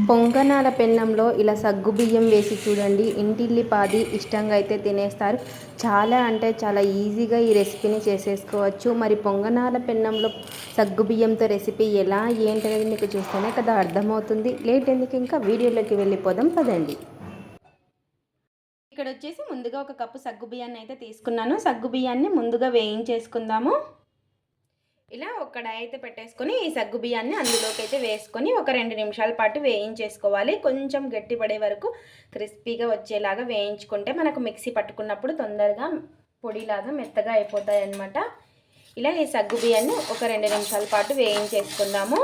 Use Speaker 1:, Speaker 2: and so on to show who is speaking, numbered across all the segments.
Speaker 1: పొంగనాల పెన్నంలో ఇలా సగ్గుబియ్యం వేసి చూడండి. ఇంటిల్లిపాది ఇష్టంగా అయితే తినేస్తారు. చాలా అంటే చాలా ఈజీగా ఈ రెసిపీని చేసేసుకోవచ్చు. మరి పొంగనాల పెన్నంలో సగ్గుబియ్యంతో రెసిపీ ఎలా ఏంటనేది మీకు చూస్తేనే కదా అర్థమవుతుంది. లేట్ ఎందుకు, ఇంకా వీడియోలోకి వెళ్ళిపోదాం పదండి. ఇక్కడ వచ్చేసి ముందుగా ఒక కప్పు సగ్గుబియ్యాన్ని అయితే తీసుకున్నాను. సగ్గుబియ్యాన్ని ముందుగా వేయించేసుకుందాము. ఇలా ఒక కడాయి అయితే పెట్టేసుకొని ఈ సగ్గు బియ్యాన్ని అందులోకి అయితే వేసుకొని ఒక 2 నిమిషాల పాటు వేయించేసుకోవాలి. కొంచెం గట్టి పడే వరకు క్రిస్పీగా వచ్చేలాగా వేయించుకుంటే మనకు మిక్సీ పట్టుకున్నప్పుడు తొందరగా పొడిలాగా మెత్తగా అయిపోతాయి అన్నమాట. ఇలా ఈ సగ్గు బియ్యాన్ని ఒక 2 నిమిషాల పాటు వేయించేసుకుందాము.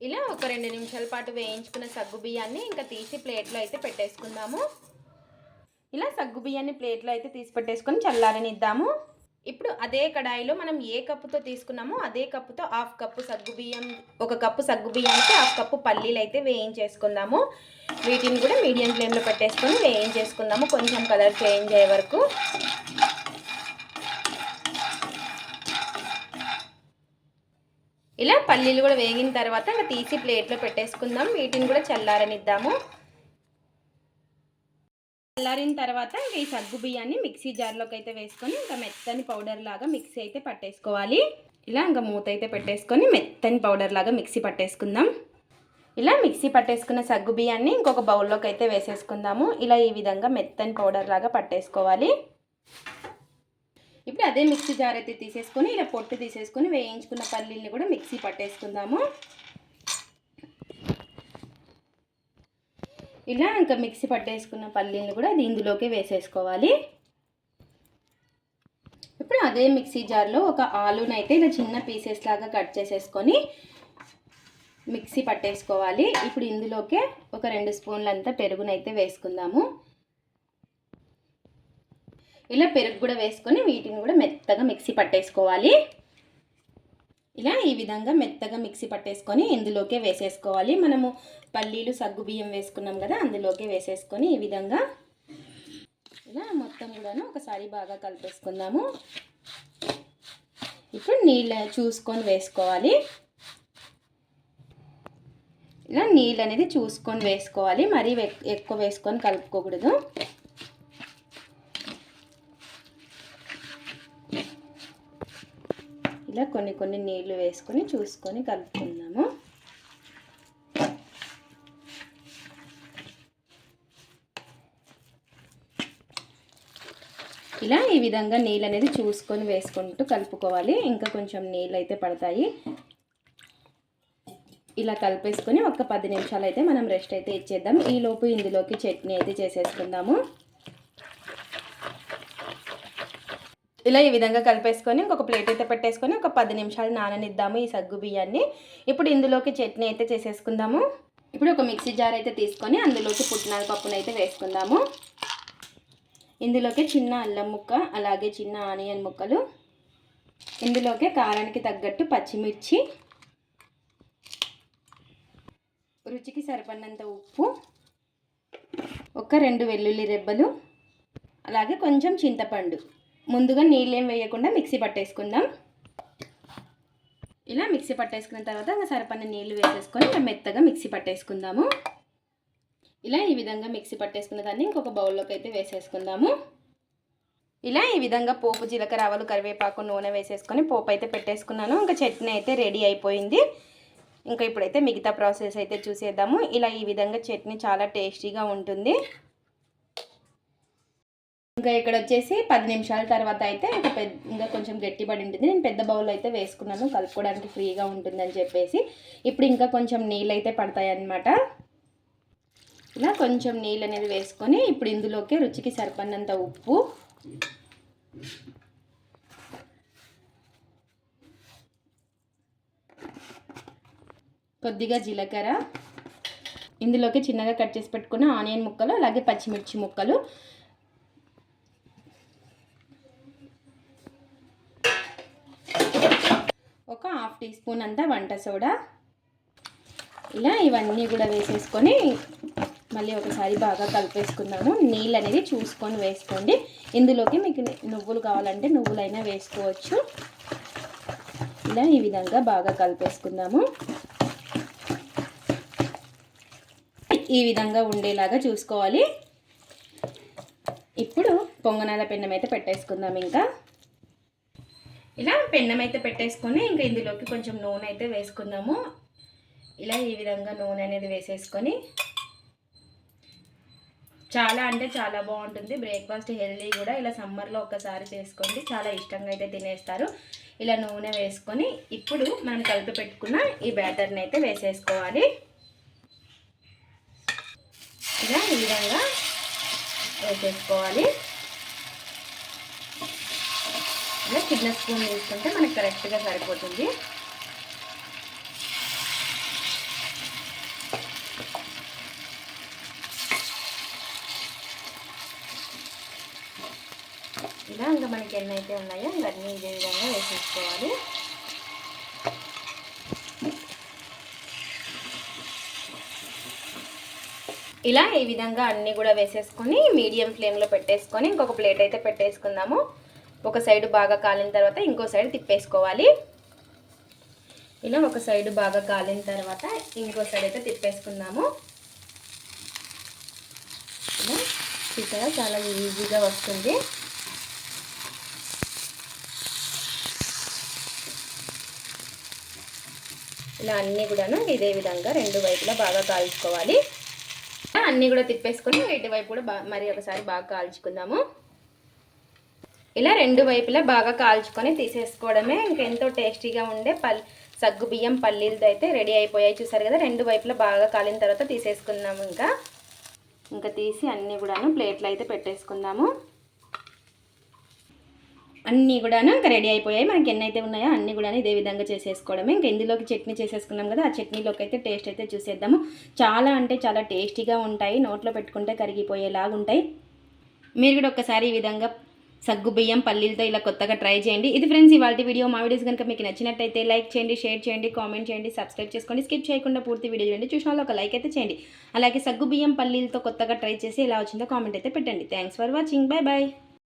Speaker 1: ఇలా ఒక 2 నిమిషాల పాటు వేయించుకున్న సగ్గు బియ్యాన్ని ఇంకా తీసి ప్లేట్లో అయితే పెట్టేసుకుందాము. ఇలా సగ్గు బియ్యాన్ని ప్లేట్లో అయితే తీసి పెట్టేసుకొని చల్లారనిద్దాము. ఇప్పుడు అదే కడాయిలో మనం ఏ కప్పుతో తీసుకున్నామో అదే కప్పుతో 1/2 కప్పు సగ్గు బియ్యం, 1 కప్పు సగ్గు బియ్యానికి 1/2 కప్పు పల్లీలు అయితే వేయించేసుకుందాము. వీటిని కూడా మీడియం ఫ్లేమ్లో పెట్టేసుకొని వేయించేసుకుందాము కొంచెం కలర్ చేంజ్ అయ్యే వరకు. ఇలా పల్లీలు కూడా వేగిన తర్వాత ఇంకా తీసి ప్లేట్లో పెట్టేసుకుందాం. వీటిని కూడా చల్లారనిద్దాము. చల్లారిన తర్వాత ఈ సగ్గు బియ్యాన్ని మిక్సీ జార్లోకి అయితే వేసుకొని ఇంకా మెత్తని పౌడర్ లాగా మిక్సీ అయితే పట్టేసుకోవాలి. ఇలా ఇంకా మూత అయితే పెట్టేసుకొని మెత్తని పౌడర్ లాగా మిక్సీ పట్టేసుకుందాం. ఇలా మిక్సీ పట్టేసుకున్న సగ్గు బియ్యాన్ని ఇంకొక బౌల్లోకి అయితే వేసేసుకుందాము. ఇలా ఈ విధంగా మెత్తని పౌడర్ లాగా పట్టేసుకోవాలి. ఇప్పుడు అదే మిక్సీ జార్ అయితే తీసేసుకొని ఇలా పొట్టు తీసేసుకొని వేయించుకున్న పల్లీల్ని కూడా మిక్సీ పట్టేసుకుందాము. ఇలా ఇంకా మిక్సీ పట్టేసుకున్న పల్లీలను కూడా ఇందులోకి వేసేసుకోవాలి. ఇప్పుడు అదే మిక్సీ జార్లో ఒక ఆలూని అయితే ఇలా చిన్న పీసెస్ లాగా కట్ చేసేసుకొని మిక్సీ పట్టేసుకోవాలి. ఇప్పుడు ఇందులోకే ఒక 2 స్పూన్లంతా పెరుగునైతే వేసుకుందాము. ఇలా పెరుగు కూడా వేసుకొని వీటిని కూడా మెత్తగా మిక్సీ పట్టేసుకోవాలి. ఇలా ఈ విధంగా మెత్తగా మిక్సీ పట్టేసుకొని ఇందులోకే వేసేసుకోవాలి. మనము పల్లీలు సగ్గు బియ్యం వేసుకున్నాం కదా, అందులోకే వేసేసుకొని ఈ విధంగా ఇలా మొత్తం కూడాను ఒకసారి బాగా కలిపేసుకుందాము. ఇప్పుడు నీళ్ళు చూసుకొని వేసుకోవాలి. ఇలా నీళ్ళు అనేది చూసుకొని వేసుకోవాలి, మరీ ఎక్కువ వేసుకొని కలుపుకోకూడదు. ఇలా కొన్ని నీళ్లు వేసుకొని చూసుకొని కలుపుకుందాము. ఇలా ఈ విధంగా నీళ్ళు అనేది చూసుకొని వేసుకుంటూ కలుపుకోవాలి. ఇంకా కొంచెం నీళ్ళు అయితే పడతాయి. ఇలా కలిపేసుకొని ఒక 10 నిమిషాలు అయితే మనం రెస్ట్ అయితే ఇచ్చేద్దాం. ఈలోపు ఇందులోకి చట్నీ అయితే చేసేసుకుందాము. ఇలా ఈ విధంగా కలిపేసుకొని ఇంకొక ప్లేట్ అయితే పెట్టేసుకొని ఒక 10 నిమిషాలు నాననిద్దాము ఈ సగ్గు బియ్యాన్ని. ఇప్పుడు ఇందులోకి చట్నీ అయితే చేసేసుకుందాము. ఇప్పుడు ఒక మిక్సీ జార్ అయితే తీసుకొని అందులోకి పుట్నాల పప్పును అయితే వేసుకుందాము. ఇందులోకి చిన్న అల్లం ముక్క, అలాగే చిన్న ఆనియన్ ముక్కలు, ఇందులోకి కారానికి తగ్గట్టు పచ్చిమిర్చి, రుచికి సరిపడినంత ఉప్పు, ఒక 2 వెల్లుల్లి రెబ్బలు, అలాగే కొంచెం చింతపండు. ముందుగా నీళ్ళేం వేయకుండా మిక్సీ పట్టేసుకుందాం. ఇలా మిక్సీ పట్టేసుకున్న తర్వాత ఇంకా సరిపడిన నీళ్ళు వేసేసుకొని మెత్తగా మిక్సీ పట్టేసుకుందాము. ఇలా ఈ విధంగా మిక్సీ పట్టేసుకున్న దాన్ని ఇంకొక బౌల్లోకి అయితే వేసేసుకుందాము. ఇలా ఈ విధంగా పోపు, జీలకర్ర, ఆవాలు, కరివేపాకు, నూనె వేసేసుకొని పోపు అయితే పెట్టేసుకున్నాను. ఇంకా చట్నీ అయితే రెడీ అయిపోయింది. ఇంకా ఇప్పుడైతే మిగతా ప్రాసెస్ అయితే చూసేద్దాము. ఇలా ఈ విధంగా చట్నీ చాలా టేస్టీగా ఉంటుంది. ఇంకా ఇక్కడ వచ్చేసి 10 నిమిషాల తర్వాత అయితే ఇంకా కొంచెం గట్టిపడి ఉంటుంది. నేను పెద్ద బౌల్ అయితే వేసుకున్నాను కలుపుకోవడానికి ఫ్రీగా ఉంటుందని చెప్పేసి. ఇప్పుడు ఇంకా కొంచెం నీళ్ళు అయితే పడతాయి అన్నమాట. ఇలా కొంచెం నీళ్ళు అనేది వేసుకొని ఇప్పుడు ఇందులోకి రుచికి సరిపడినంత ఉప్పు, కొద్దిగా జీలకర్ర, ఇందులోకి చిన్నగా కట్ చేసి పెట్టుకున్న ఆనియన్ ముక్కలు, అలాగే పచ్చిమిర్చి ముక్కలు, ఒక 1/2 టీ స్పూన్ అంతా వంట సోడా. ఇలా ఇవన్నీ కూడా వేసేసుకొని మళ్ళీ ఒకసారి బాగా కలిపేసుకుందాము. నీళ్ళు అనేది చూసుకొని వేసుకోండి. ఇందులోకి మీకు నువ్వులు కావాలంటే నువ్వులైనా వేసుకోవచ్చు. ఇలా ఈ విధంగా బాగా కలిపేసుకుందాము. ఈ విధంగా ఉండేలాగా చూసుకోవాలి. ఇప్పుడు పొంగనాల పెన్నం అయితే పెట్టేసుకుందాం. ఇంకా ఇలా పెన్నం అయితే పెట్టేసుకొని ఇంకా ఇందులోకి కొంచెం నూనె అయితే వేసుకుందాము. ఇలా ఈ విధంగా నూనె అనేది వేసేసుకొని చాలా అంటే చాలా బాగుంటుంది బ్రేక్ఫాస్ట్, హెల్దీ కూడా. ఇలా సమ్మర్లో ఒకసారి చేసుకోండి, చాలా ఇష్టంగా అయితే తినేస్తారు. ఇలా నూనె వేసుకొని ఇప్పుడు మనం కలిపి పెట్టుకున్న ఈ బ్యాటర్ని అయితే వేసేసుకోవాలి. ఇలా ఈ విధంగా వేసేసుకోవాలి. ఇలా చిన్న స్పూన్ తీసుకుంటే మనకు కరెక్ట్గా సరిపోతుంది. ఇలా ఇంకా మనకి ఎన్ని అయితే ఉన్నాయో ఇవన్నీ ఇదే విధంగా వేసేసుకోవాలి. ఇలా ఈ విధంగా అన్నీ కూడా వేసేసుకొని మీడియం ఫ్లేమ్లో పెట్టేసుకొని ఇంకొక ప్లేట్ అయితే పెట్టేసుకుందాము. ఒక సైడ్ బాగా కాలిన తర్వాత ఇంకో సైడ్ తిప్పేసుకోవాలి. ఇలా ఒక సైడ్ బాగా కాలిన తర్వాత ఇంకో సైడ్ అయితే తిప్పేసుకుందాము. ఇలా చూసారా చాలా ఈజీగా వస్తుంది. ఇలా అన్నీ కూడాను ఇదే విధంగా రెండు వైపులా బాగా కాల్చుకోవాలి. అన్నీ కూడా తిప్పేసుకొని ఇటు వైపు కూడా మరి ఒకసారి బాగా కాల్చుకుందాము. ఇలా రెండు వైపులా బాగా కాల్చుకొని తీసేసుకోవడమే. ఇంకెంతో టేస్టీగా ఉండే సగ్గుబియ్యం పల్లీలతో అయితే రెడీ అయిపోయాయి. చూసారు కదా, రెండు వైపులా బాగా కాలిన తర్వాత తీసేసుకుందాము. ఇంకా తీసి అన్నీ కూడాను ప్లేట్లో అయితే పెట్టేసుకుందాము. అన్నీ కూడాను ఇంకా రెడీ అయిపోయాయి. మనకి ఎన్నైతే ఉన్నాయో అన్నీ కూడా ఇదే విధంగా చేసేసుకోవడమే. ఇంకా ఇందులోకి చట్నీ చేసేసుకున్నాం కదా, ఆ చట్నీలోకి అయితే టేస్ట్ అయితే చూసేద్దాము. చాలా అంటే చాలా టేస్టీగా ఉంటాయి, నోట్లో పెట్టుకుంటే కరిగిపోయేలాగా ఉంటాయి. మీరు కూడా ఒక్కసారి ఈ విధంగా సగ్గుబియ్యం పల్లీలతో ఇలా కొత్తగా ట్రై చేయండి. ఇది ఫ్రెండ్స్ ఇవాళ వీడియో. మా వీడియోస్ కనుక మీకు నచ్చినట్టయితే లైక్ చేయండి, షేర్ చేయండి, కామెంట్ చేయండి, సబ్స్క్రైబ్ చేసుకోండి. స్కిప్ చేయకుండా పూర్తి వీడియో చూడండి. చూసిన వాళ్ళు ఒక లైక్ అయితే చేయండి. అలాగే సగ్గుబియ్యం పల్లీలతో కొత్తగా ట్రై చేసి ఎలా వచ్చిందో కామెంట్ అయితే పెట్టండి. Thanks for watching. Bye bye.